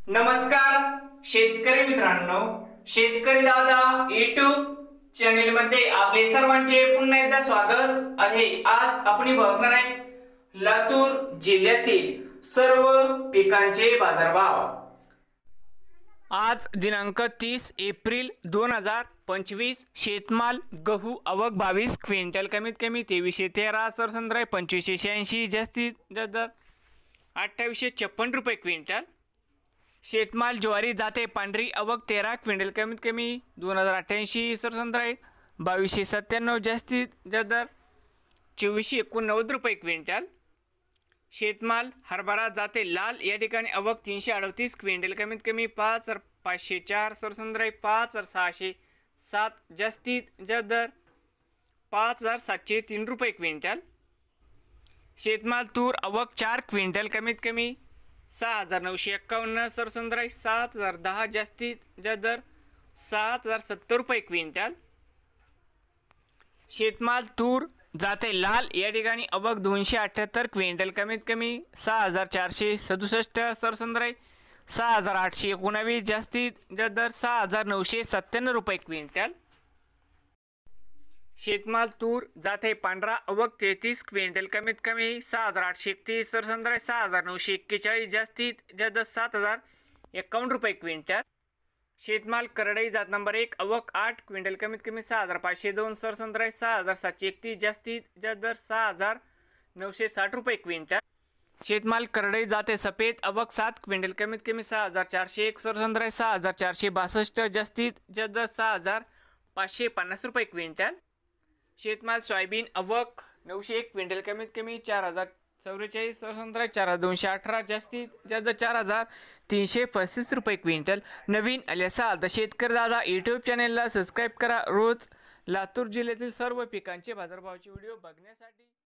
नमस्कार शेतकरी मित्रांनो, शेतकरी दादा YouTube चॅनेल मध्ये आपले सर्वांचे पुन्हा एकदा स्वागत आहे। आज आपण बघणार आहे लातूर जिल्ह्यातील सर्व पिकांचे बाजारभाव। आज दिनांक 30 एप्रिल 2025। शेतमाल गहू आवक 22 क्विंटल, कमीत कमी 2313, सरसंद्राय 2586, जास्तीत जास्त 2856 रुपये क्विंटल। शेतमाल ज्वारी जाते पांढरी आवक 13 क्विंटल, कमीत कमी 2088, सरसंद्राय 2297, जास्तीत जास्त 2489 रुपये क्विंटल। शेतमाल हरभरा जाते लाल या ठिकाणी आवक 338 क्विंटल, कमीत कमी 5504, सरसंद्राय 5607, जास्तीत जास्त 5703 रुपये क्विंटल। शेतमाल तूर आवक 4 क्विंटल, कमीत कमी 6951, सरसंद्राय 7010, जास्तीत जास्त 7070 रुपये क्विंटल। शेतमाल तूर जाते लाल या ठिकाणी आवक 278 क्विंटल, कमीत कमी 6467, सरसंद्राय 6819, जास्तीत जास्त 6997 रुपये क्विंटल। शेतमाल तूर जाते पांढरा आवक 33 क्विंटल, कमीत कमी 6831, सरसंद्राय 6941, जास्तीत जास्त 7051 रुपये क्विंटल। शेतमाल करडई जात नंबर 1 आवक 8 क्विंटल, कमीत कमी 6502, सरसंद्राय 6731, जास्तीत जास्त 6960 रुपये क्विंटल। शेतमाल करडई जाते सफेद आवक 7 क्विंटल, कमीत कमी 6401, सरसंद्राय 6462, जास्तीत जास्त 6550 रुपये क्विंटल। शेतमाल सोयाबीन आवक 901 क्विंटल, कमीत कमी 4044, सरसंद्राय 4218, जास्तीत जास्त 4335 रुपये क्विंटल। नवीन आले असाल तर शेतकरी दादा यूट्यूब चॅनेलला सबस्क्राईब करा। रोज लातूर जिल्ह्यातील सर्व पिकांचे बाजारभावाचे व्हिडिओ बघण्यासाठी।